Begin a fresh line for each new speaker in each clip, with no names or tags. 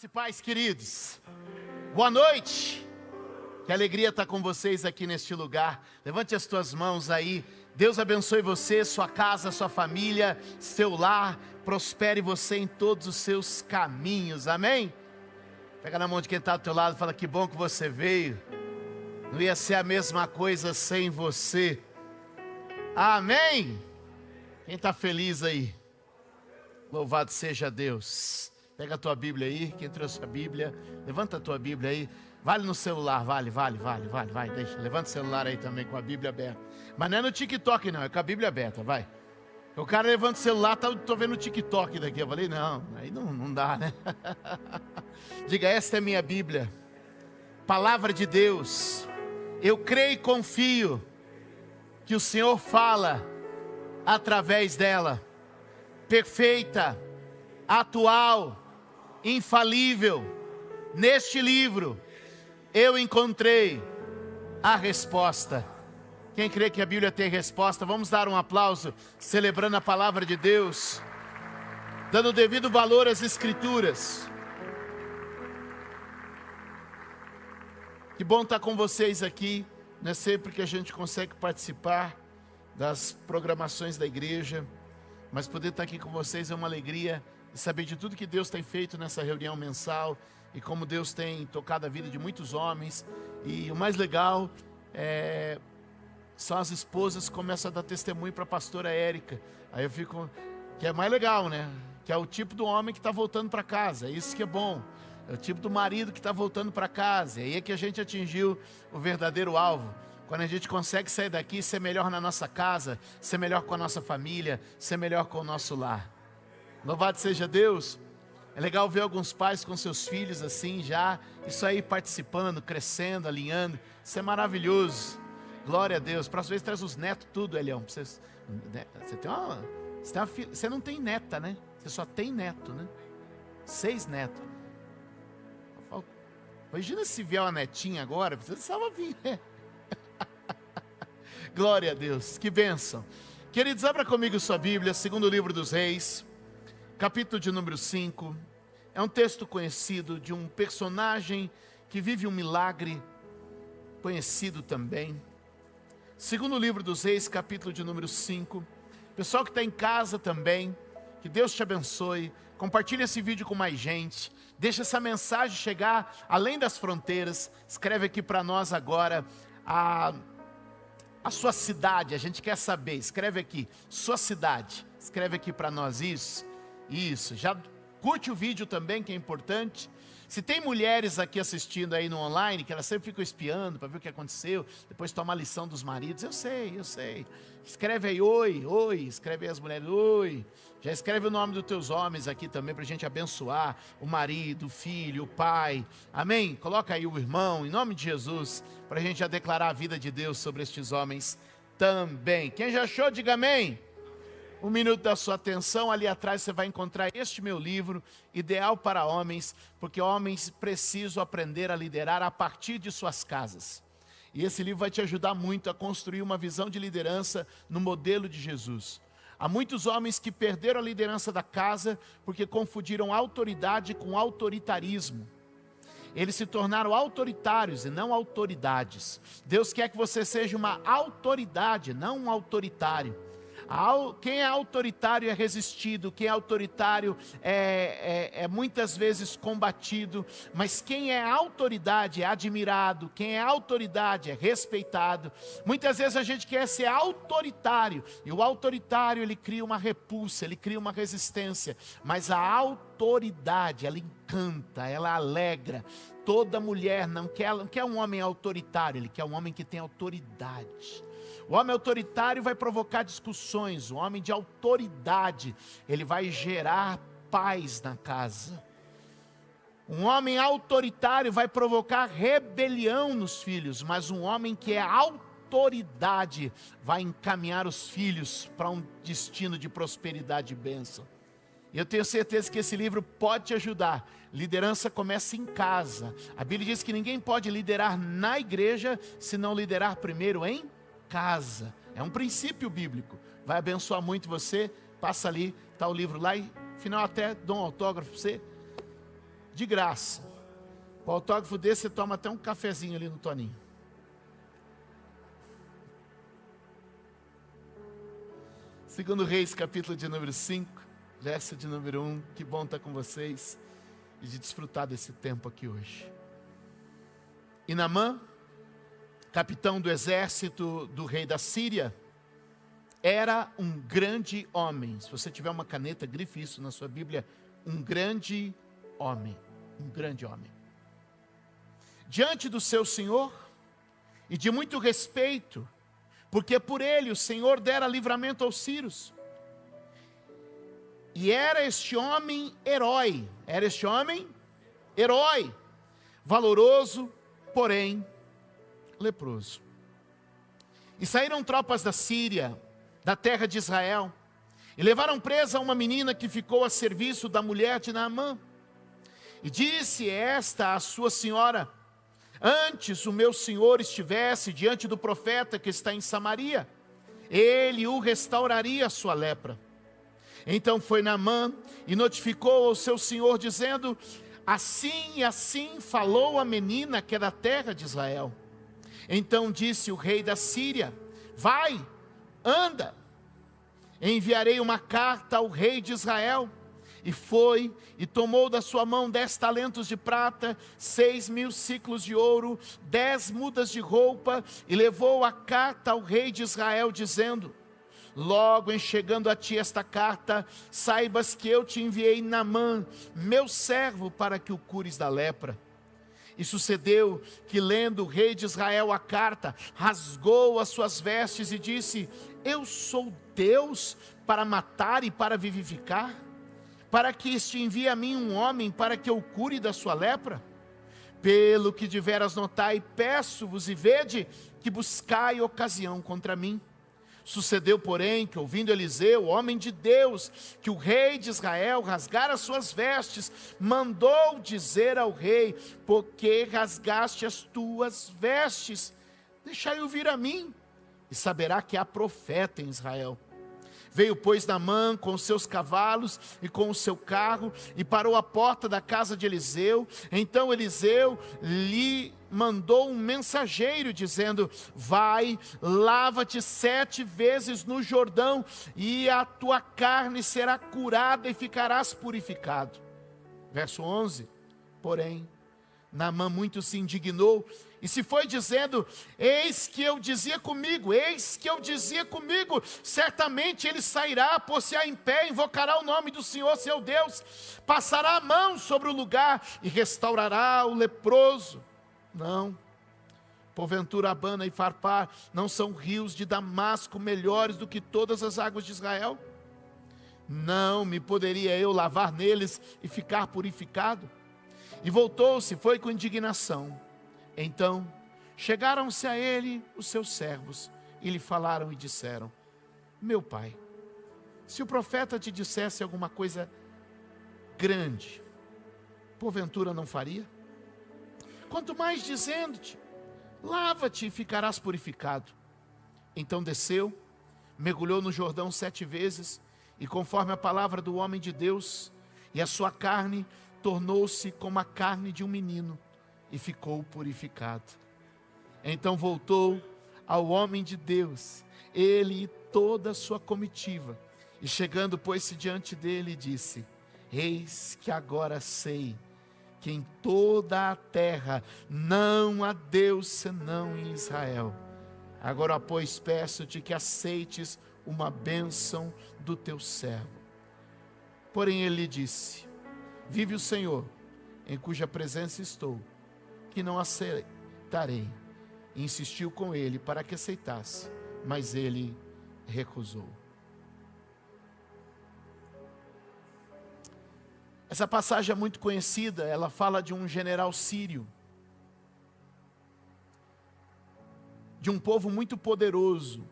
Graça e paz, queridos. Boa noite. Que alegria estar com vocês aqui neste lugar. Levante as tuas mãos aí. Deus abençoe você, sua casa, sua família, seu lar. Prospere você em todos os seus caminhos. Amém? Pega na mão de quem está do teu lado e fala: que bom que você veio. Não ia ser a mesma coisa sem você. Amém? Quem está feliz aí? Louvado seja Deus. Pega a tua Bíblia aí, quem trouxe a Bíblia, levanta a tua Bíblia aí, vale no celular, vale, deixa, levanta o celular aí também com a Bíblia aberta, mas não é no TikTok não, é com a Bíblia aberta, vai. O cara levanta o celular, tô vendo o TikTok daqui, eu falei, não, aí não dá, né? Diga, esta é minha Bíblia, palavra de Deus, eu creio e confio que o Senhor fala através dela, perfeita, atual, infalível. Neste livro eu encontrei a resposta. Quem crê que a Bíblia tem resposta, vamos dar um aplauso, celebrando a palavra de Deus, dando o devido valor às Escrituras. Que bom estar com vocês aqui. Não é sempre que a gente consegue participar das programações da igreja, mas poder estar aqui com vocês é uma alegria. E saber de tudo que Deus tem feito nessa reunião mensal, e como Deus tem tocado a vida de muitos homens. E o mais legal são as esposas que começam a dar testemunho para a pastora Érica. Aí eu fico, que é mais legal, né? Que é o tipo do homem que está voltando para casa, é isso que é bom. É o tipo do marido que está voltando para casa, e aí é que a gente atingiu o verdadeiro alvo. Quando a gente consegue sair daqui, ser melhor na nossa casa, ser melhor com a nossa família, ser melhor com o nosso lar. Louvado seja Deus. É legal ver alguns pais com seus filhos assim já, isso aí participando, crescendo, alinhando. Isso é maravilhoso. Glória a Deus. Próxima vez traz os netos tudo, Elião. Você não tem neta, né? Você só tem neto, né? 6 netos. Imagina se vier uma netinha agora, você precisava vir, né? Glória a Deus, que bênção. Queridos, abra comigo sua Bíblia, segundo livro dos Reis, capítulo de número 5, é um texto conhecido de um personagem que vive um milagre, conhecido também. Segundo livro dos Reis, capítulo de número 5, pessoal que está em casa também, que Deus te abençoe, compartilhe esse vídeo com mais gente, deixa essa mensagem chegar além das fronteiras, escreve aqui para nós agora a sua cidade, a gente quer saber, escreve aqui, sua cidade, escreve aqui para nós isso, já curte o vídeo também, que é importante. Se tem mulheres aqui assistindo aí no online, que elas sempre ficam espiando para ver o que aconteceu, depois toma a lição dos maridos, eu sei, escreve aí, oi, escreve aí as mulheres, oi, já escreve o nome dos teus homens aqui também, para a gente abençoar o marido, o filho, o pai, amém? Coloca aí o irmão, em nome de Jesus, para a gente já declarar a vida de Deus sobre estes homens também. Quem já achou, diga amém. Um minuto da sua atenção, ali atrás você vai encontrar este meu livro, Ideal para Homens, porque homens precisam aprender a liderar a partir de suas casas. E esse livro vai te ajudar muito a construir uma visão de liderança no modelo de Jesus. Há muitos homens que perderam a liderança da casa porque confundiram autoridade com autoritarismo. Eles se tornaram autoritários e não autoridades. Deus quer que você seja uma autoridade, não um autoritário. Quem é autoritário é resistido, quem é autoritário é muitas vezes combatido, mas quem é autoridade é admirado, quem é autoridade é respeitado. Muitas vezes a gente quer ser autoritário, e o autoritário ele cria uma repulsa, ele cria uma resistência, mas a autoridade ela encanta, ela alegra. Toda mulher não quer um homem autoritário, ele quer um homem que tem autoridade. O homem autoritário vai provocar discussões, o homem de autoridade, ele vai gerar paz na casa. Um homem autoritário vai provocar rebelião nos filhos, mas um homem que é autoridade vai encaminhar os filhos para um destino de prosperidade e bênção. E eu tenho certeza que esse livro pode te ajudar. Liderança começa em casa. A Bíblia diz que ninguém pode liderar na igreja se não liderar primeiro em casa. É um princípio bíblico. Vai abençoar muito você. Passa ali, está o livro lá e final até dou um autógrafo para você. de graça. Com o autógrafo desse, você toma até um cafezinho ali no Toninho. Segundo Reis, capítulo de número 5, verso de número 1. Que bom estar com vocês e de desfrutar desse tempo aqui hoje. E Naamã, capitão do exército do rei da Síria, era um grande homem. Se você tiver uma caneta, grife isso na sua Bíblia. Um grande homem. Um grande homem. Diante do seu senhor, e de muito respeito, porque por ele o Senhor dera livramento aos sírios. E era este homem herói. Era este homem herói. Valoroso, porém leproso. E saíram tropas da Síria, da terra de Israel, e levaram presa uma menina que ficou a serviço da mulher de Naamã. E disse esta à sua senhora: antes o meu senhor estivesse diante do profeta que está em Samaria, ele o restauraria a sua lepra. Então foi Naamã e notificou ao seu senhor, dizendo: assim e assim falou a menina que é da terra de Israel. Então disse o rei da Síria: vai, anda, enviarei uma carta ao rei de Israel. E foi, e tomou da sua mão 10 talentos de prata, 6.000 siclos de ouro, 10 mudas de roupa, e levou a carta ao rei de Israel, dizendo: logo em chegando a ti esta carta, saibas que eu te enviei Naamã, meu servo, para que o cures da lepra. E sucedeu que, lendo o rei de Israel a carta, rasgou as suas vestes e disse: eu sou Deus para matar e para vivificar? Para que este envie a mim um homem para que eu cure da sua lepra? Pelo que deveras notai, peço-vos e vede que buscai ocasião contra mim. Sucedeu, porém, que ouvindo Eliseu, homem de Deus, que o rei de Israel rasgara as suas vestes, mandou dizer ao rei: por que rasgaste as tuas vestes? Deixai-o vir a mim, e saberá que há profeta em Israel. Veio, pois, Naamã com os seus cavalos e com o seu carro, e parou à porta da casa de Eliseu. Então Eliseu lhe mandou um mensageiro, dizendo: vai, lava-te 7 vezes no Jordão, e a tua carne será curada e ficarás purificado. Verso 11, porém, Naamã muito se indignou, e se foi dizendo: eis que eu dizia comigo, certamente ele sairá, pôr-se-á em pé, invocará o nome do Senhor seu Deus, passará a mão sobre o lugar e restaurará o leproso. Não, porventura Abana e Farpar não são rios de Damasco melhores do que todas as águas de Israel? Não me poderia eu lavar neles e ficar purificado? E voltou-se, foi com indignação. Então chegaram-se a ele os seus servos e lhe falaram e disseram: meu pai, se o profeta te dissesse alguma coisa grande, porventura não faria? Quanto mais dizendo-te: lava-te e ficarás purificado. Então desceu, mergulhou no Jordão 7 vezes, e conforme a palavra do homem de Deus, e a sua carne tornou-se como a carne de um menino, e ficou purificado. Então voltou ao homem de Deus, ele e toda a sua comitiva, e chegando, pôs-se diante dele e disse: eis que agora sei que em toda a terra não há Deus senão em Israel. Agora, pois, peço-te que aceites uma bênção do teu servo. Porém ele lhe disse: vive o Senhor, em cuja presença estou, que não aceitarei. E insistiu com ele para que aceitasse, mas ele recusou. Essa passagem é muito conhecida, ela fala de um general sírio, de um povo muito poderoso,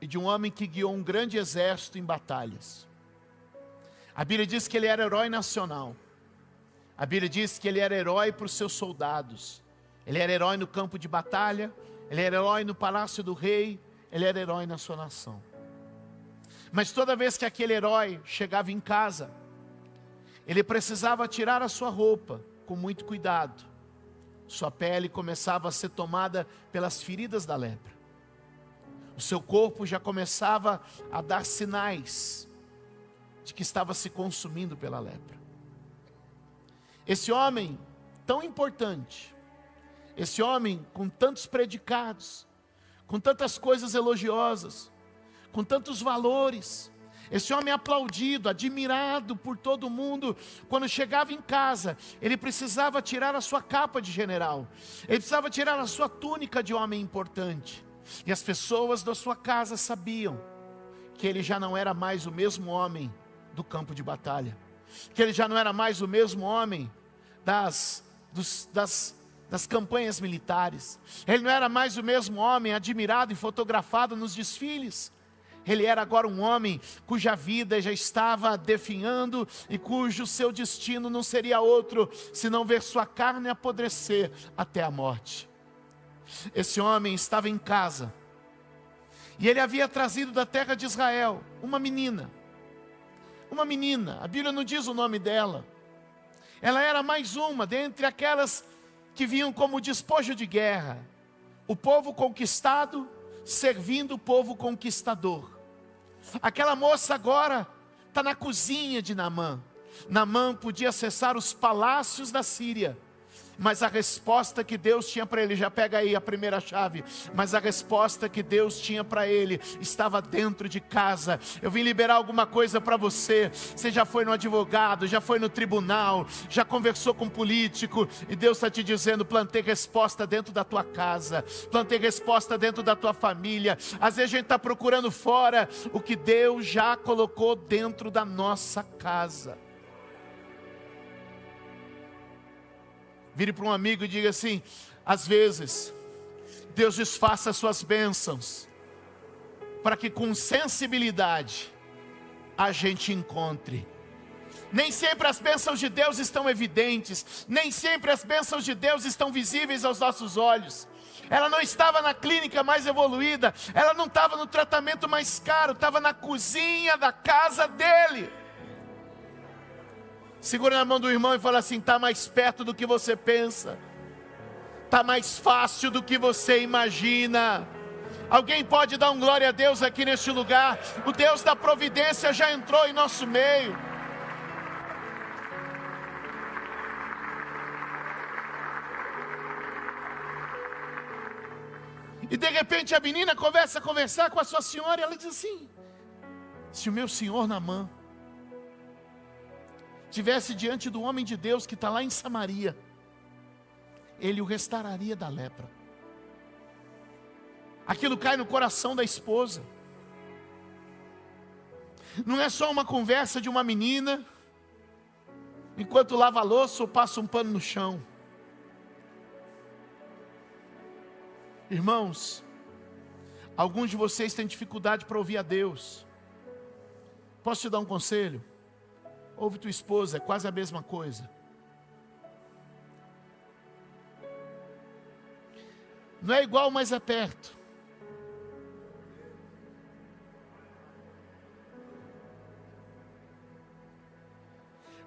e de um homem que guiou um grande exército em batalhas. A Bíblia diz que ele era herói nacional. A Bíblia diz que ele era herói para os seus soldados. Ele era herói no campo de batalha, ele era herói no palácio do rei, ele era herói na sua nação. Mas toda vez que aquele herói chegava em casa, ele precisava tirar a sua roupa com muito cuidado, sua pele começava a ser tomada pelas feridas da lepra. O seu corpo já começava a dar sinais de que estava se consumindo pela lepra. Esse homem tão importante, esse homem com tantos predicados, com tantas coisas elogiosas, com tantos valores, esse homem aplaudido, admirado por todo mundo, quando chegava em casa, ele precisava tirar a sua capa de general, ele precisava tirar a sua túnica de homem importante, e as pessoas da sua casa sabiam que ele já não era mais o mesmo homem do campo de batalha, que ele já não era mais o mesmo homem das campanhas militares, ele não era mais o mesmo homem admirado e fotografado nos desfiles. Ele era agora um homem cuja vida já estava definhando e cujo seu destino não seria outro senão ver sua carne apodrecer até a morte. Esse homem estava em casa e ele havia trazido da terra de Israel uma menina, a Bíblia não diz o nome dela. Ela era mais uma dentre aquelas que vinham como despojo de guerra, o povo conquistado servindo o povo conquistador. Aquela moça agora está na cozinha de Naamã. Naamã podia acessar os palácios da Síria, mas a resposta que Deus tinha para ele, já pega aí a primeira chave, mas a resposta que Deus tinha para ele estava dentro de casa. Eu vim liberar alguma coisa para você. Você já foi no advogado, já foi no tribunal, já conversou com um político, e Deus está te dizendo: plantei resposta dentro da tua casa, plantei resposta dentro da tua família. Às vezes a gente está procurando fora o que Deus já colocou dentro da nossa casa. Vire para um amigo e diga assim: às vezes Deus disfarça as suas bênçãos para que com sensibilidade a gente encontre. Nem sempre as bênçãos de Deus estão evidentes, nem sempre as bênçãos de Deus estão visíveis aos nossos olhos. Ela não estava na clínica mais evoluída, ela não estava no tratamento mais caro, estava na cozinha da casa dele. Segura na mão do irmão e fala assim: está mais perto do que você pensa, está mais fácil do que você imagina. Alguém pode dar um glória a Deus aqui neste lugar? O Deus da providência já entrou em nosso meio. E de repente a menina começa a conversar com a sua senhora, e ela diz assim: se o meu senhor Naamã estivesse diante do homem de Deus que está lá em Samaria, ele o restauraria da lepra. Aquilo cai no coração da esposa. Não é só uma conversa de uma menina enquanto lava a louça ou passa um pano no chão. Irmãos, alguns de vocês têm dificuldade para ouvir a Deus. Posso te dar um conselho? Ouve tua esposa, é quase a mesma coisa. Não é igual, mas é perto.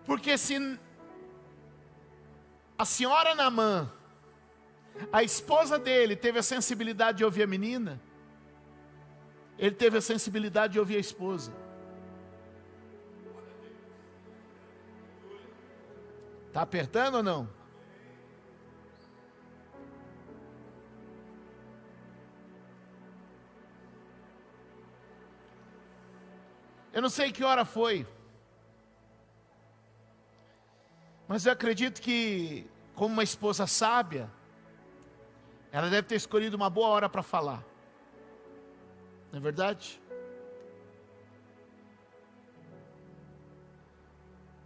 Porque se a senhora Naamã, a esposa dele, teve a sensibilidade de ouvir a menina, ele teve a sensibilidade de ouvir a esposa. Está apertando ou não? Eu não sei que hora foi, mas eu acredito que, como uma esposa sábia, ela deve ter escolhido uma boa hora para falar. Não é verdade?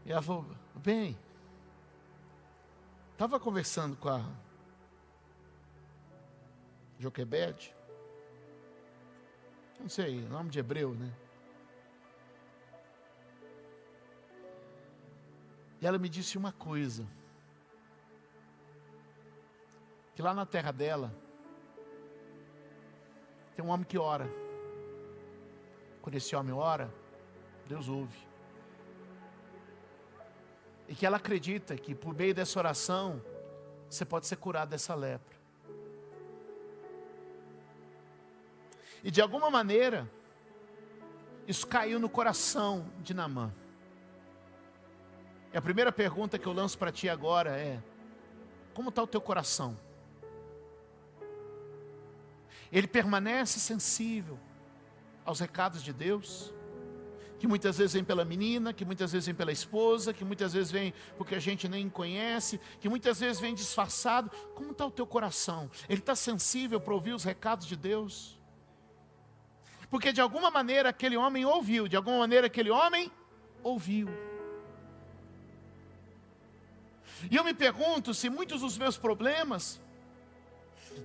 E ela falou: bem, estava conversando com a Joquebede, não sei, nome de hebreu, né? E ela me disse uma coisa, que lá na terra dela, tem um homem que ora. Quando esse homem ora, Deus ouve. e que ela acredita que por meio dessa oração, você pode ser curado dessa lepra. E de alguma maneira, isso caiu no coração de Naamã. E a primeira pergunta que eu lanço para ti agora é: como está o teu coração? Ele permanece sensível aos recados de Deus? Que muitas vezes vem pela menina, que muitas vezes vem pela esposa, que muitas vezes vem porque a gente nem conhece, que muitas vezes vem disfarçado. Como está o teu coração? Ele está sensível para ouvir os recados de Deus? Porque de alguma maneira aquele homem ouviu, de alguma maneira aquele homem ouviu. E eu me pergunto se muitos dos meus problemas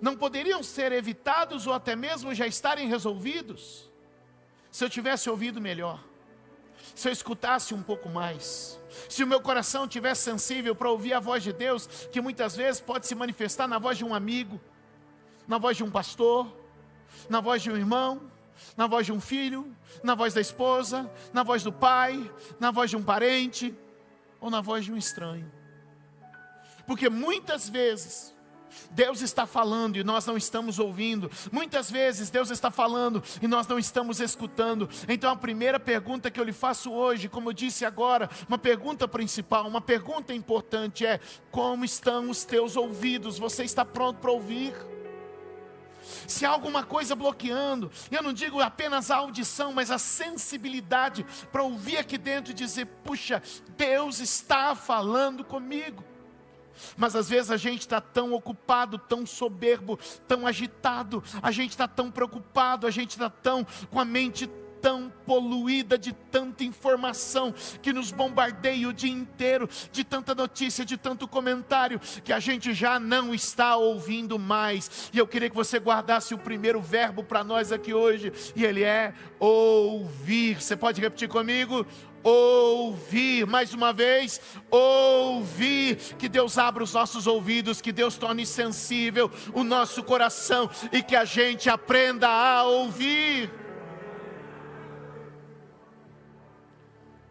não poderiam ser evitados ou até mesmo já estarem resolvidos, se eu tivesse ouvido melhor, se eu escutasse um pouco mais, se o meu coração tivesse sensível para ouvir a voz de Deus, que muitas vezes pode se manifestar na voz de um amigo, na voz de um pastor, na voz de um irmão, na voz de um filho, na voz da esposa, na voz do pai, na voz de um parente, ou na voz de um estranho. Porque muitas vezes Deus está falando e nós não estamos ouvindo. Muitas vezes Deus está falando e nós não estamos escutando. Então a primeira pergunta que eu lhe faço hoje, como eu disse agora, uma pergunta principal, uma pergunta importante é: como estão os teus ouvidos? Você está pronto para ouvir? Se há alguma coisa bloqueando, eu não digo apenas a audição, mas a sensibilidade para ouvir aqui dentro e dizer: puxa, Deus está falando comigo. Mas às vezes a gente está tão ocupado, tão soberbo, tão agitado, a gente está tão preocupado, a gente está tão com a mente tão poluída de tanta informação que nos bombardeia o dia inteiro, de tanta notícia, de tanto comentário, que a gente já não está ouvindo mais. E eu queria que você guardasse o primeiro verbo para nós aqui hoje, e ele é ouvir. Você pode repetir comigo? Ouvir, mais uma vez, ouvir. Que Deus abra os nossos ouvidos, que Deus torne sensível o nosso coração e que a gente aprenda a ouvir.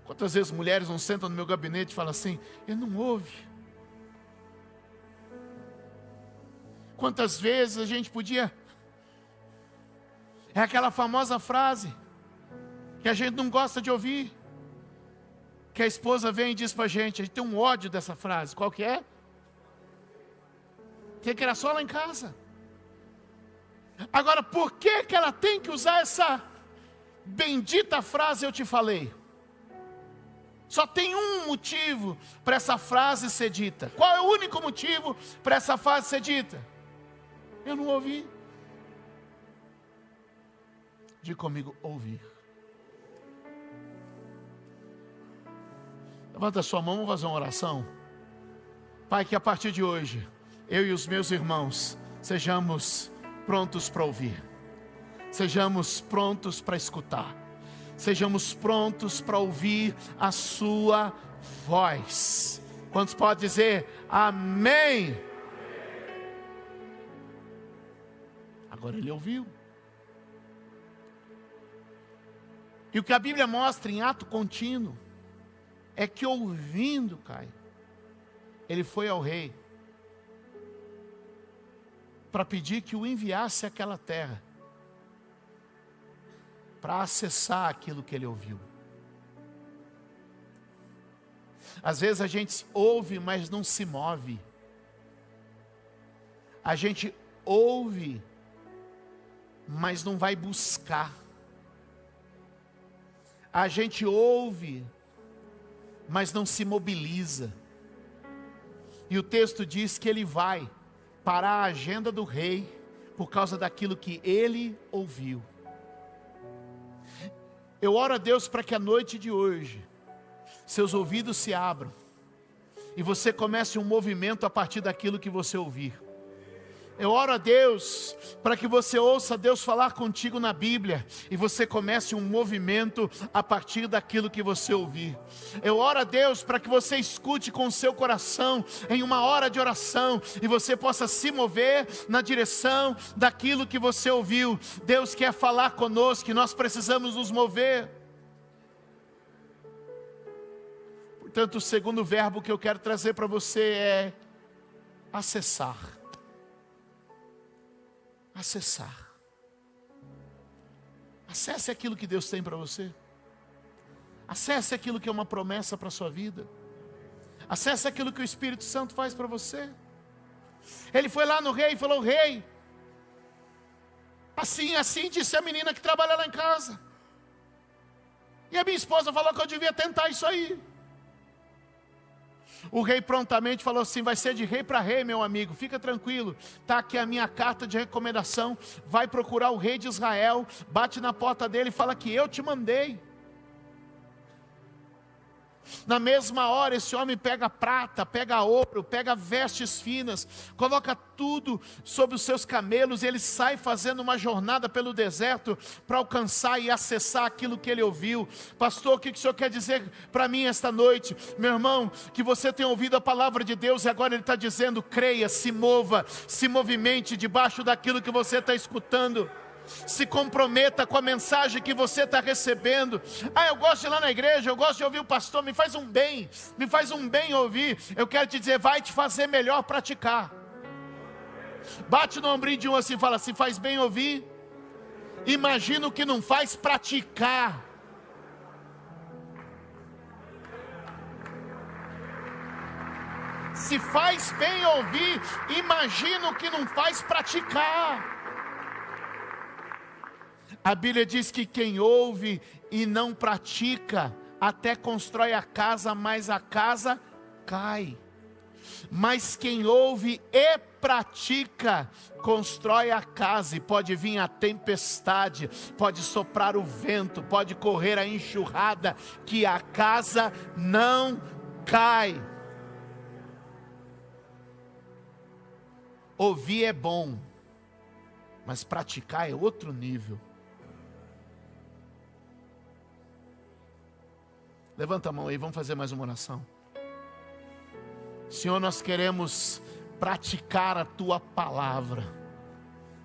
Quantas vezes mulheres não sentam no meu gabinete e falam assim: ele não ouve. Quantas vezes a gente podia... É aquela famosa frase que a gente não gosta de ouvir, que a esposa vem e diz para a gente tem um ódio dessa frase. Qual que é? Que era só lá em casa. Agora, por que ela tem que usar essa bendita frase eu te falei? Só tem um motivo para essa frase ser dita. Qual é o único motivo para essa frase ser dita? Eu não ouvi. Diga comigo: ouvir. Levanta a sua mão, vamos fazer uma oração. Pai, que a partir de hoje, eu e os meus irmãos sejamos prontos para ouvir, sejamos prontos para escutar, sejamos prontos para ouvir a sua voz. Quantos podem dizer amém? Agora ele ouviu. E o que a Bíblia mostra em ato contínuo é que, ouvindo, Caio, ele foi ao rei para pedir que o enviasse àquela terra, para acessar aquilo que ele ouviu. Às vezes a gente ouve, mas não se move. A gente ouve, mas não vai buscar. A gente ouve, mas não se mobiliza. E o texto diz que ele vai para a agenda do rei por causa daquilo que ele ouviu. Eu oro a Deus para que a noite de hoje seus ouvidos se abram e você comece um movimento a partir daquilo que você ouvir. Eu oro a Deus para que você ouça Deus falar contigo na Bíblia e você comece um movimento a partir daquilo que você ouvir. Eu oro a Deus para que você escute com o seu coração em uma hora de oração e você possa se mover na direção daquilo que você ouviu. Deus quer falar conosco e nós precisamos nos mover. Portanto, o segundo verbo que eu quero trazer para você é acessar. Acessar. Acesse aquilo que Deus tem para você. Acesse aquilo que é uma promessa para a sua vida. Acesse aquilo que o Espírito Santo faz para você. Ele foi lá no rei e falou: rei, assim disse a menina que trabalha lá em casa. E a minha esposa falou que eu devia tentar isso aí. O rei prontamente falou assim: vai ser de rei para rei, meu amigo, fica tranquilo. Está aqui a minha carta de recomendação. Vai procurar o rei de Israel, bate na porta dele e fala que eu te mandei. Na mesma hora esse homem pega prata, pega ouro, pega vestes finas, coloca tudo sobre os seus camelos e ele sai fazendo uma jornada pelo deserto para alcançar e acessar aquilo que ele ouviu. Pastor, o que o senhor quer dizer para mim esta noite? Meu irmão, que você tem ouvido a palavra de Deus e agora ele está dizendo: creia, se mova, se movimente debaixo daquilo que você está escutando. Se comprometa com a mensagem que você está recebendo. Eu gosto de ir lá na igreja, eu gosto de ouvir o pastor, me faz um bem ouvir. Eu quero te dizer, vai te fazer melhor praticar. Bate no ombrinho de um assim e fala: se faz bem ouvir, imagina o que não faz praticar. Se faz bem ouvir, imagina o que não faz praticar. A Bíblia diz que quem ouve e não pratica, até constrói a casa, mas a casa cai. Mas quem ouve e pratica, constrói a casa, e pode vir a tempestade, pode soprar o vento, pode correr a enxurrada, que a casa não cai. Ouvir é bom, mas praticar é outro nível. Levanta a mão aí, vamos fazer mais uma oração. Senhor, nós queremos praticar a Tua palavra.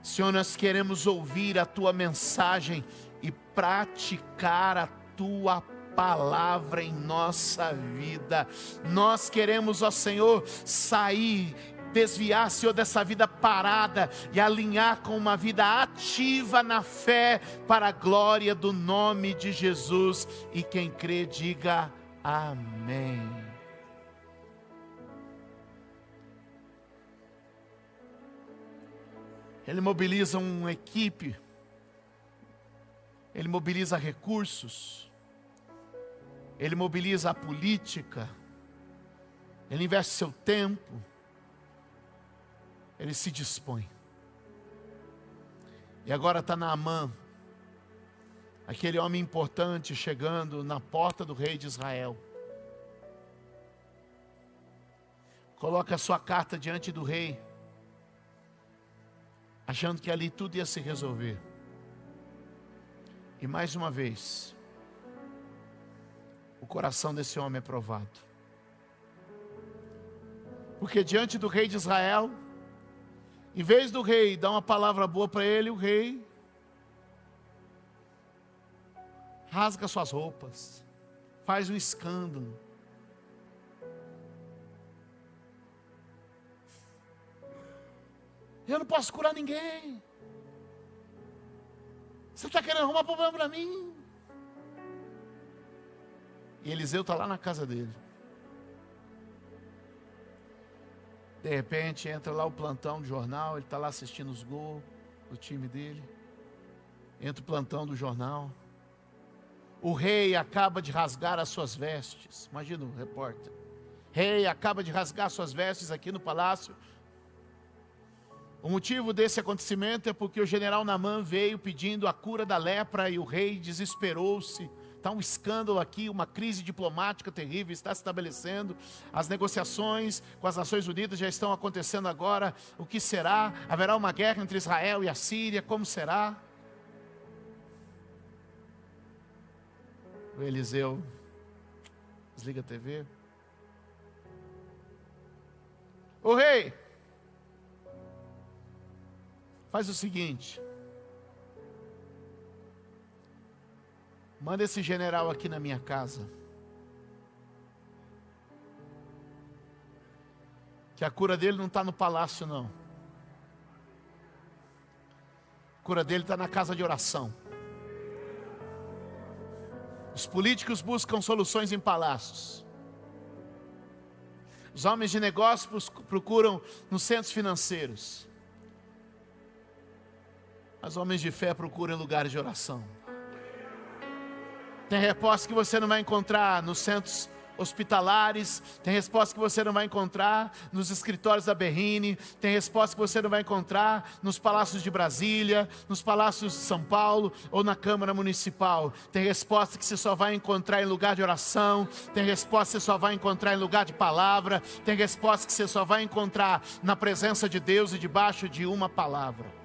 Senhor, nós queremos ouvir a Tua mensagem e praticar a Tua palavra em nossa vida. Nós queremos, ó Senhor, desviar, Senhor, dessa vida parada e alinhar com uma vida ativa na fé, para a glória do nome de Jesus. E quem crê, diga amém. Ele mobiliza uma equipe, ele mobiliza recursos, ele mobiliza a política, ele investe seu tempo, ele se dispõe. E agora está Naamã, aquele homem importante, chegando na porta do rei de Israel. Coloca a sua carta diante do rei, achando que ali tudo ia se resolver. E mais uma vez, o coração desse homem é provado. Porque diante do rei de Israel, em vez do rei dar uma palavra boa para ele, o rei rasga suas roupas, faz um escândalo. Eu não posso curar ninguém. Você está querendo arrumar problema para mim? E Eliseu está lá na casa dele. De repente entra lá o plantão do jornal, ele está lá assistindo os gols do time dele. Entra o plantão do jornal. O rei acaba de rasgar as suas vestes. Imagina o repórter. Rei acaba de rasgar suas vestes aqui no palácio. O motivo desse acontecimento é porque o general Naamã veio pedindo a cura da lepra e o rei desesperou-se. Está um escândalo aqui, uma crise diplomática terrível está se estabelecendo. As negociações com as Nações Unidas já estão acontecendo agora. O que será? Haverá uma guerra entre Israel e a Síria? Como será? O Eliseu desliga a TV. Ô rei, faz o seguinte: manda esse general aqui na minha casa. que a cura dele não está no palácio, não. A cura dele está na casa de oração. Os políticos buscam soluções em palácios. Os homens de negócios procuram nos centros financeiros. Os homens de fé procuram em lugares de oração. Tem resposta que você não vai encontrar nos centros hospitalares, tem resposta que você não vai encontrar nos escritórios da Berrine, tem resposta que você não vai encontrar nos palácios de Brasília, nos palácios de São Paulo ou na Câmara Municipal. Tem resposta que você só vai encontrar em lugar de oração, tem resposta que você só vai encontrar em lugar de palavra, tem resposta que você só vai encontrar na presença de Deus e debaixo de uma palavra.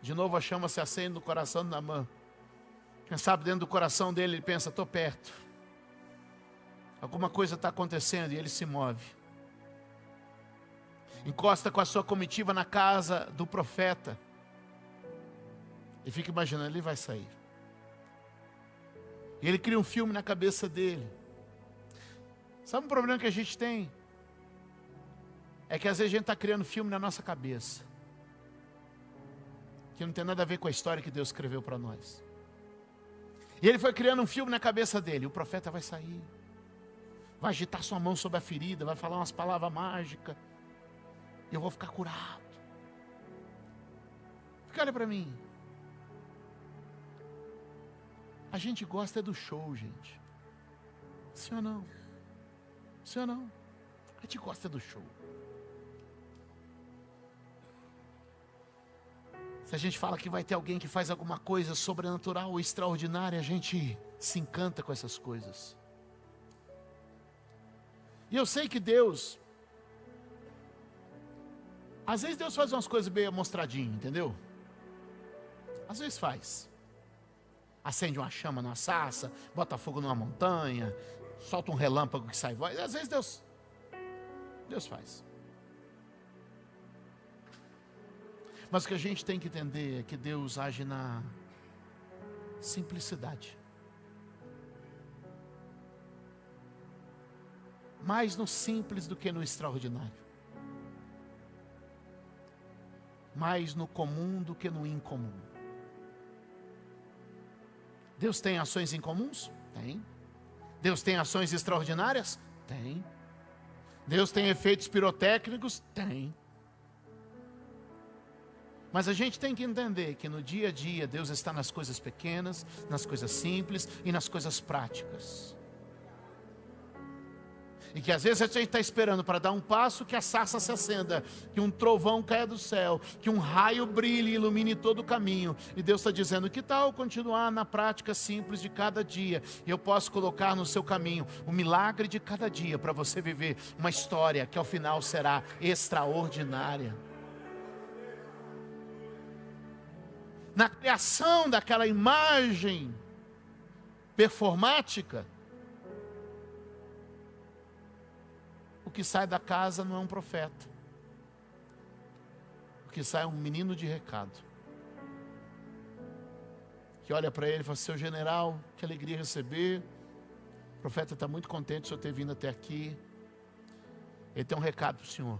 De novo a chama se acende no coração de Naamã. Quem sabe dentro do coração dele ele pensa, estou perto. Alguma coisa está acontecendo e ele se move. Encosta com a sua comitiva na casa do profeta. E fica imaginando, ele vai sair. E ele cria um filme na cabeça dele. Sabe um problema que a gente tem? É que às vezes a gente está criando filme na nossa cabeça, que não tem nada a ver com a história que Deus escreveu para nós. E ele foi criando um filme na cabeça dele. O profeta vai sair, vai agitar sua mão sobre a ferida, vai falar umas palavras mágicas, e eu vou ficar curado. Porque olha para mim, a gente gosta do show, gente. Sim ou não? Sim ou não? A gente gosta do show. Se a gente fala que vai ter alguém que faz alguma coisa sobrenatural ou extraordinária, a gente se encanta com essas coisas. E eu sei que Deus, às vezes Deus faz umas coisas bem amostradinhas, entendeu? Às vezes faz. Acende uma chama numa sarça, bota fogo numa montanha, solta um relâmpago que sai voz. Às vezes Deus faz. Mas o que a gente tem que entender é que Deus age na simplicidade. Mais no simples do que no extraordinário. Mais no comum do que no incomum. Deus tem ações incomuns? Tem. Deus tem ações extraordinárias? Tem. Deus tem efeitos pirotécnicos? Tem. Mas a gente tem que entender que no dia a dia Deus está nas coisas pequenas, nas coisas simples e nas coisas práticas. E que às vezes a gente está esperando para dar um passo que a sarça se acenda, que um trovão caia do céu, que um raio brilhe e ilumine todo o caminho. E Deus está dizendo, que tal continuar na prática simples de cada dia? E eu posso colocar no seu caminho o milagre de cada dia para você viver uma história que ao final será extraordinária. Na criação daquela imagem performática, o que sai da casa não é um profeta. O que sai é um menino de recado. Que olha para ele e fala, seu general, que alegria receber. O profeta está muito contente de o senhor ter vindo até aqui. Ele tem um recado para o senhor.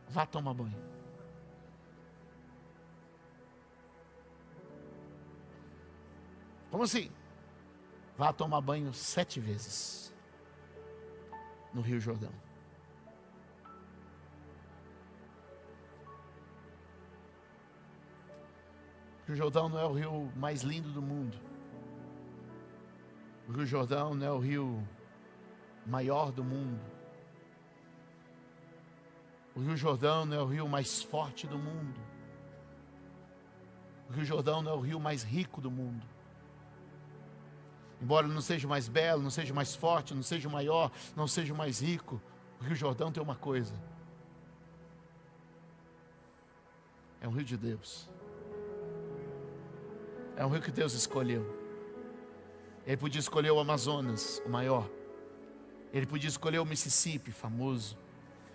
Vá tomar banho. Como assim? Vá tomar banho 7 vezes no Rio Jordão. O Rio Jordão não é o rio mais lindo do mundo. O Rio Jordão não é o rio maior do mundo. O Rio Jordão não é o rio mais forte do mundo. O Rio Jordão não é o rio mais rico do mundo. Embora não seja o mais belo, não seja o mais forte, não seja o maior, não seja o mais rico, o Rio Jordão tem uma coisa. É um rio de Deus. É um rio que Deus escolheu. Ele podia escolher o Amazonas, o maior. Ele podia escolher o Mississippi, famoso.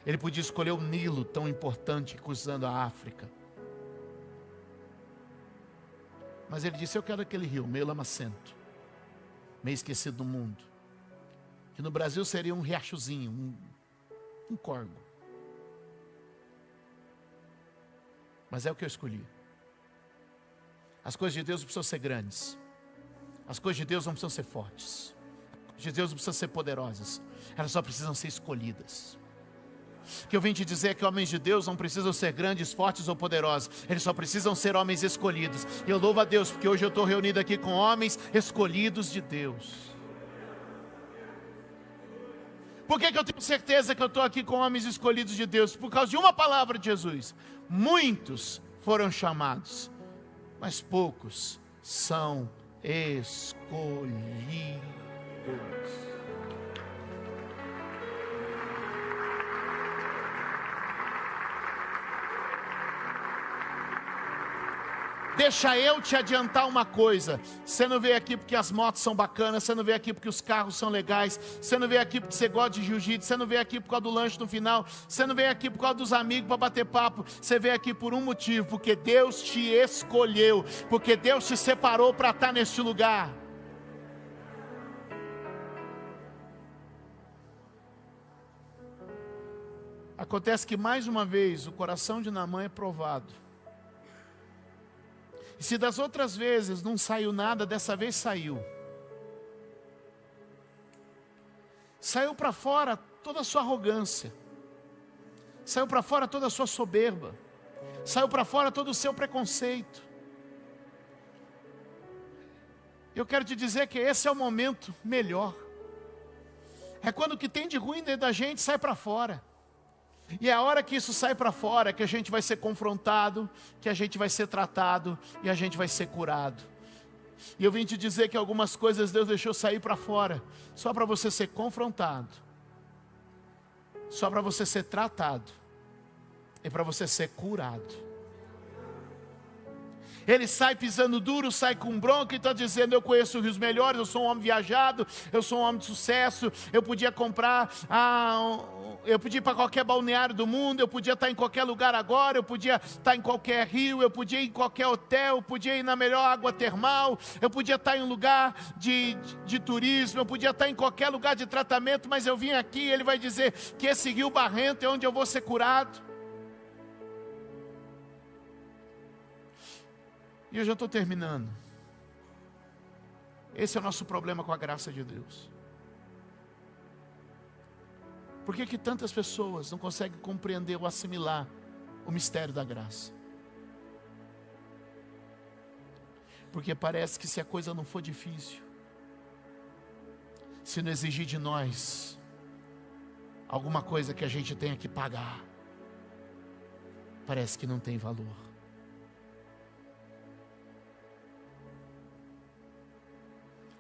Ele podia escolher o Nilo, tão importante, cruzando a África. Mas ele disse, eu quero aquele rio, meio lamacento. meio esquecido do mundo. Que no Brasil seria um riachozinho, um córrego. Mas é o que eu escolhi. As coisas de Deus não precisam ser grandes. As coisas de Deus não precisam ser fortes. As coisas de Deus não precisam ser poderosas. Elas só precisam ser escolhidas. O que eu vim te dizer é que homens de Deus não precisam ser grandes, fortes ou poderosos. Eles só precisam ser homens escolhidos. E eu louvo a Deus, porque hoje eu estou reunido aqui com homens escolhidos de Deus. Por que eu tenho certeza que eu estou aqui com homens escolhidos de Deus? Por causa de uma palavra de Jesus. Muitos foram chamados, mas poucos são escolhidos. Deixa eu te adiantar uma coisa. Você não veio aqui porque as motos são bacanas. Você não veio aqui porque os carros são legais. Você não veio aqui porque você gosta de jiu-jitsu. Você não veio aqui por causa do lanche no final. Você não veio aqui por causa dos amigos para bater papo. Você veio aqui por um motivo. Porque Deus te escolheu. Porque Deus te separou para estar neste lugar. Acontece que mais uma vez o coração de Naamã é provado. E se das outras vezes não saiu nada, dessa vez saiu. Saiu para fora toda a sua arrogância. Saiu para fora toda a sua soberba. Saiu para fora todo o seu preconceito. Eu quero te dizer que esse é o momento melhor. É quando o que tem de ruim dentro da gente sai para fora. E é a hora que isso sai para fora que a gente vai ser confrontado, que a gente vai ser tratado e a gente vai ser curado. E eu vim te dizer que algumas coisas Deus deixou sair para fora, só para você ser confrontado, só para você ser tratado e para você ser curado. Ele sai pisando duro, sai com bronca e está dizendo: eu conheço rios melhores, eu sou um homem viajado, eu sou um homem de sucesso, eu podia comprar, eu podia ir para qualquer balneário do mundo, eu podia estar em qualquer lugar agora, eu podia estar em qualquer rio, eu podia ir em qualquer hotel, eu podia ir na melhor água termal, eu podia estar em um lugar de turismo, eu podia estar em qualquer lugar de tratamento, mas eu vim aqui. Ele vai dizer que esse rio barrento é onde eu vou ser curado. E eu já estou terminando. Esse é o nosso problema com a graça de Deus. Por que tantas pessoas não conseguem compreender ou assimilar o mistério da graça? Porque parece que se a coisa não for difícil, se não exigir de nós alguma coisa que a gente tenha que pagar, parece que não tem valor.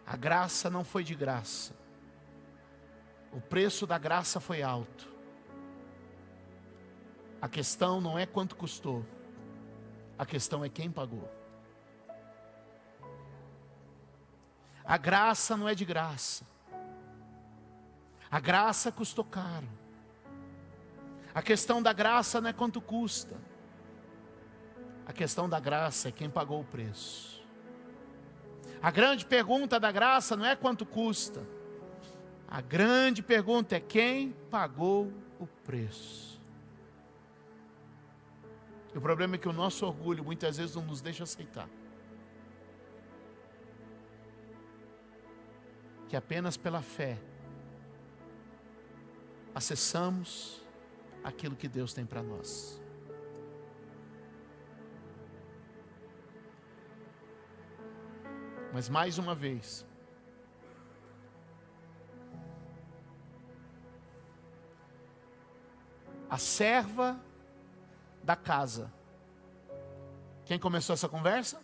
A graça não foi de graça. O preço da graça foi alto. A questão não é quanto custou. A questão é quem pagou. A graça não é de graça. A graça custou caro. A questão da graça não é quanto custa. A questão da graça é quem pagou o preço. A grande pergunta da graça não é quanto custa. A grande pergunta é quem pagou o preço. E o problema é que o nosso orgulho muitas vezes não nos deixa aceitar que apenas pela fé acessamos aquilo que Deus tem para nós. Mas mais uma vez, a serva da casa. Quem começou essa conversa?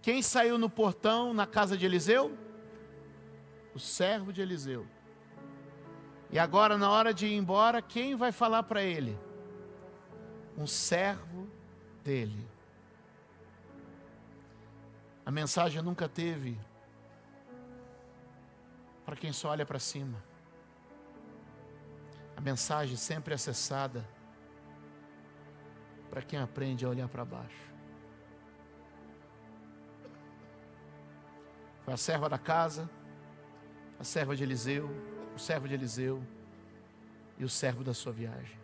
Quem saiu no portão na casa de Eliseu? O servo de Eliseu. E agora, na hora de ir embora, quem vai falar para ele? Um servo dele. A mensagem nunca teve para quem só olha para cima. A mensagem sempre é acessada para quem aprende a olhar para baixo. Foi a serva da casa, a serva de Eliseu, o servo de Eliseu e o servo da sua viagem.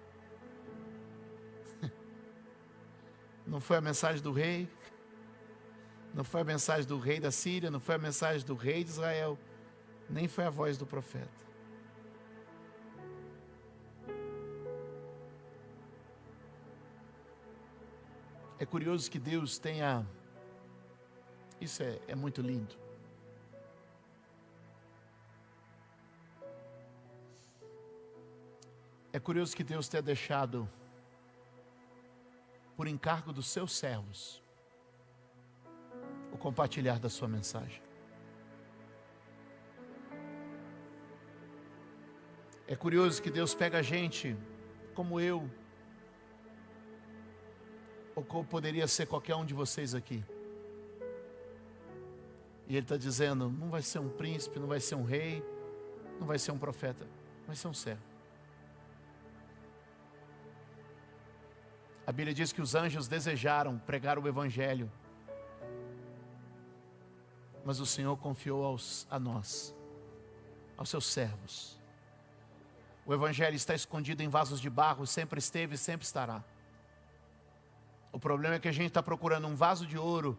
Não foi a mensagem do rei, não foi a mensagem do rei da Síria, não foi a mensagem do rei de Israel, nem foi a voz do profeta. É curioso que Deus tenha, isso é muito lindo. É curioso que Deus tenha deixado, por encargo dos seus servos, o compartilhar da sua mensagem. É curioso que Deus pega a gente, como eu, ou como poderia ser qualquer um de vocês aqui, e Ele está dizendo, não vai ser um príncipe, não vai ser um rei, não vai ser um profeta, vai ser um servo. A Bíblia diz que os anjos desejaram pregar o Evangelho, mas o Senhor confiou a nós, aos seus servos. O Evangelho está escondido em vasos de barro, sempre esteve e sempre estará. O problema é que a gente está procurando um vaso de ouro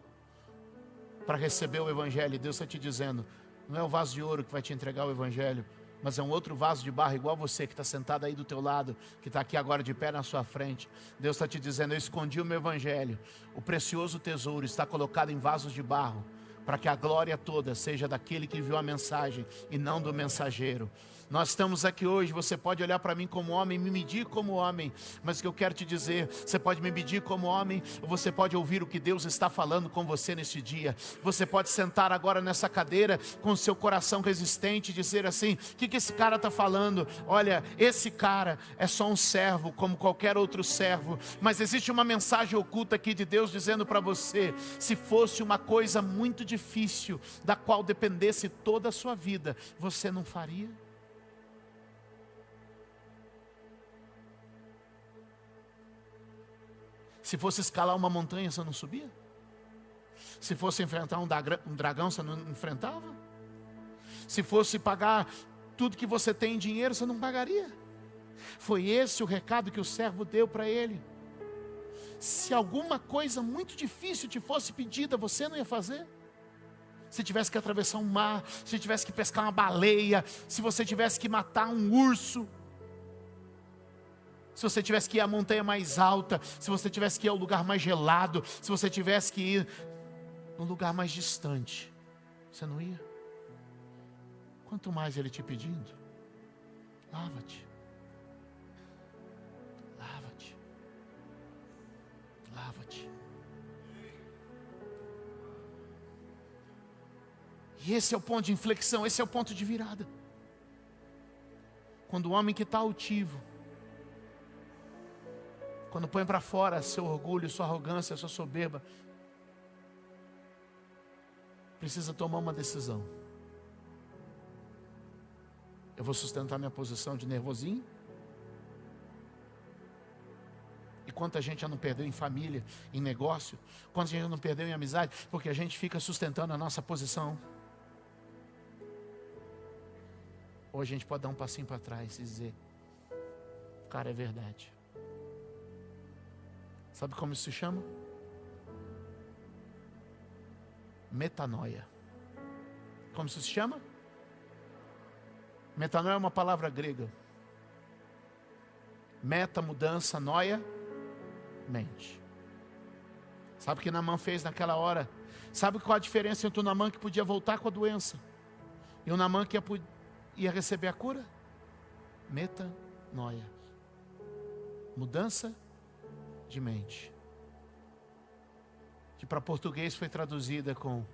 para receber o Evangelho, e Deus está te dizendo, não é o vaso de ouro que vai te entregar o Evangelho, mas é um outro vaso de barro igual você, que está sentado aí do teu lado, que está aqui agora de pé na sua frente. Deus está te dizendo, eu escondi o meu Evangelho, o precioso tesouro está colocado em vasos de barro, para que a glória toda seja daquele que enviou a mensagem e não do mensageiro. Nós estamos aqui hoje, você pode olhar para mim como homem, me medir como homem, mas o que eu quero te dizer, você pode me medir como homem, ou você pode ouvir o que Deus está falando com você nesse dia. Você pode sentar agora nessa cadeira com o seu coração resistente e dizer assim, o que esse cara está falando? Olha, esse cara é só um servo como qualquer outro servo, mas existe uma mensagem oculta aqui de Deus dizendo para você, se fosse uma coisa muito difícil, da qual dependesse toda a sua vida, você não faria? Se fosse escalar uma montanha, você não subia? Se fosse enfrentar um dragão, você não enfrentava? Se fosse pagar tudo que você tem em dinheiro, você não pagaria? Foi esse o recado que o servo deu para ele. Se alguma coisa muito difícil te fosse pedida, você não ia fazer? Se tivesse que atravessar um mar, se tivesse que pescar uma baleia, se você tivesse que matar um urso, se você tivesse que ir à montanha mais alta, se você tivesse que ir ao lugar mais gelado, se você tivesse que ir num lugar mais distante, você não ia? Quanto mais Ele te pedindo, lava-te, lava-te, lava-te. E esse é o ponto de inflexão, esse é o ponto de virada. Quando o homem que está altivo, quando põe para fora seu orgulho, sua arrogância, sua soberba, precisa tomar uma decisão. Eu vou sustentar minha posição de nervosinho? E quanta gente já não perdeu em família, em negócio, quanta gente já não perdeu em amizade, porque a gente fica sustentando a nossa posição. Ou a gente pode dar um passinho para trás e dizer, cara, é verdade. Sabe como isso se chama? Metanoia. Como isso se chama? Metanoia é uma palavra grega. Meta, mudança, noia, mente. Sabe o que Naamã fez naquela hora? Sabe qual a diferença entre o Naamã que podia voltar com a doença e o Naamã que ia receber a cura? Metanoia. Mudança de mente, que para português foi traduzida com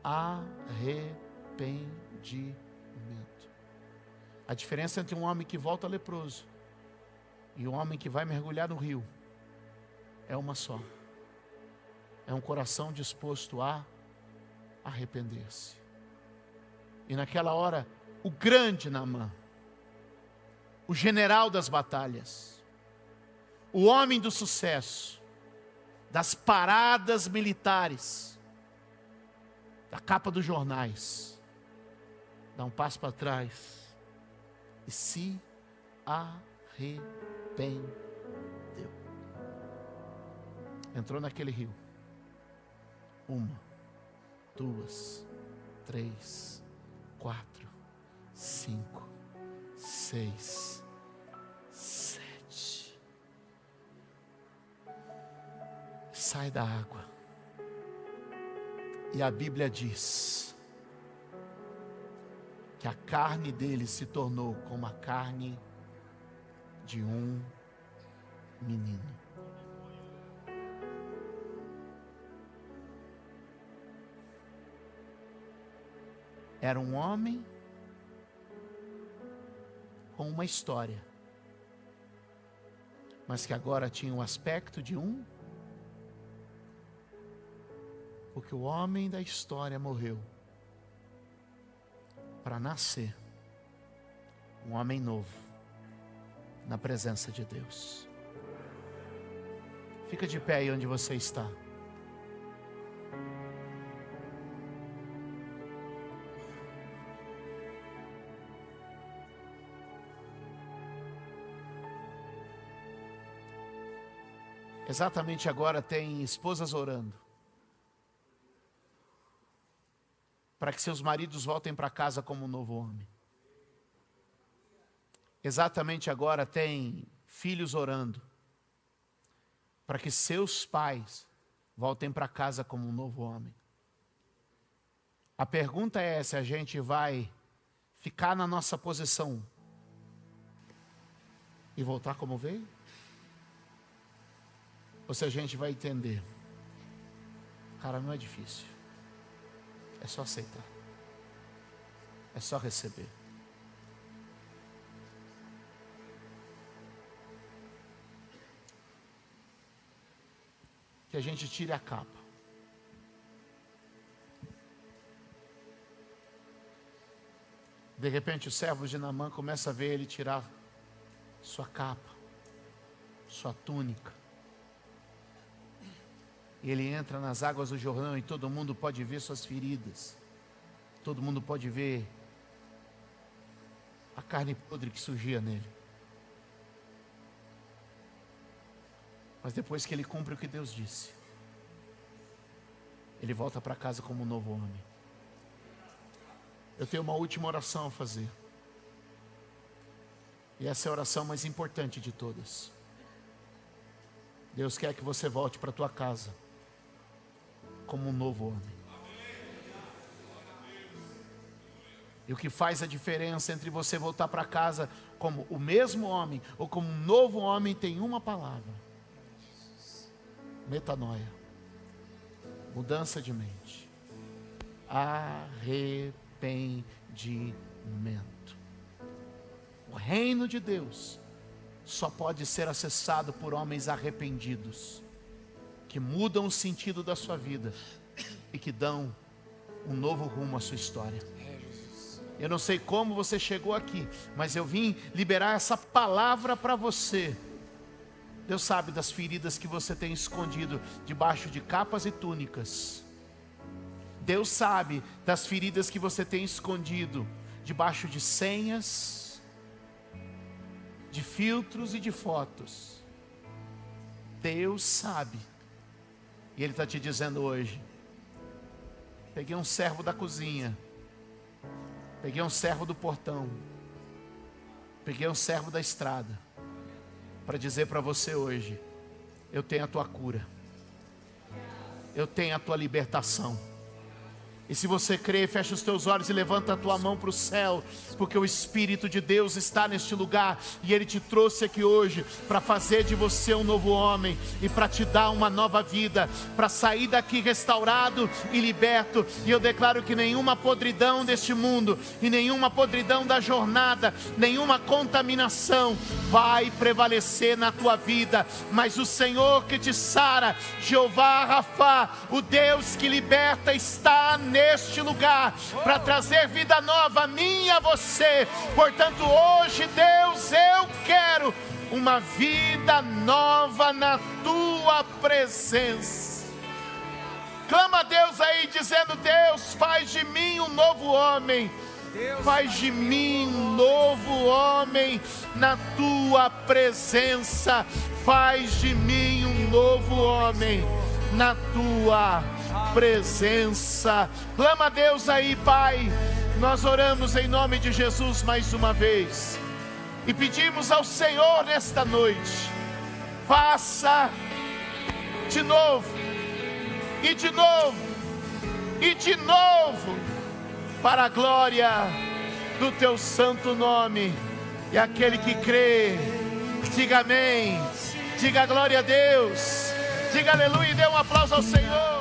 arrependimento. A diferença entre um homem que volta leproso e um homem que vai mergulhar no rio é uma só: é um coração disposto a arrepender-se. E naquela hora, o grande Naamã, o general das batalhas, o homem do sucesso, das paradas militares, da capa dos jornais, dá um passo para trás e se arrependeu. Entrou naquele rio. 1, 2, 3, 4, 5, 6, 7. Sai da água. E a Bíblia diz que a carne dele se tornou como a carne de um menino. Era um homem com uma história, mas que agora tinha o aspecto de um, porque o homem da história morreu para nascer um homem novo na presença de Deus. Fica de pé aí onde você está. Exatamente agora tem esposas orando para que seus maridos voltem para casa como um novo homem. Exatamente agora tem filhos orando para que seus pais voltem para casa como um novo homem. A pergunta é se a gente vai ficar na nossa posição e voltar como veio, ou se a gente vai entender. Cara, não é difícil. É só aceitar. É só receber. Que a gente tire a capa. De repente o servo de Naamã começa a ver ele tirar sua capa, sua túnica. E ele entra nas águas do Jordão e todo mundo pode ver suas feridas. Todo mundo pode ver a carne podre que surgia nele. Mas depois que ele cumpre o que Deus disse, ele volta para casa como um novo homem. Eu tenho uma última oração a fazer. E essa é a oração mais importante de todas. Deus quer que você volte para a tua casa como um novo homem. E o que faz a diferença entre você voltar para casa como o mesmo homem ou como um novo homem tem uma palavra: metanoia, mudança de mente, arrependimento. O reino de Deus só pode ser acessado por homens arrependidos, que mudam o sentido da sua vida e que dão um novo rumo à sua história. Eu não sei como você chegou aqui, mas eu vim liberar essa palavra para você. Deus sabe das feridas que você tem escondido debaixo de capas e túnicas. Deus sabe das feridas que você tem escondido debaixo de senhas, de filtros e de fotos. Deus sabe. E Ele está te dizendo hoje: peguei um servo da cozinha, peguei um servo do portão, peguei um servo da estrada, para dizer para você hoje: eu tenho a tua cura, eu tenho a tua libertação. E se você crê, fecha os teus olhos e levanta a tua mão para o céu, porque o Espírito de Deus está neste lugar, e Ele te trouxe aqui hoje para fazer de você um novo homem, e para te dar uma nova vida, para sair daqui restaurado e liberto. E eu declaro que nenhuma podridão deste mundo, e nenhuma podridão da jornada, nenhuma contaminação vai prevalecer na tua vida, mas o Senhor que te sara, Jeová Rafá, o Deus que liberta, está neste lugar para trazer vida nova a mim e a você. Portanto, hoje, Deus, eu quero uma vida nova na tua presença. Clama a Deus aí, dizendo: Deus, faz de mim um novo homem. Faz de mim um novo homem na tua presença. Faz de mim um novo homem na tua presença. Clama a Deus aí, Pai. Nós oramos em nome de Jesus mais uma vez e pedimos ao Senhor nesta noite: faça de novo, e de novo, e de novo, para a glória do teu santo nome. E aquele que crê, diga amém, diga glória a Deus, diga aleluia e dê um aplauso ao Senhor.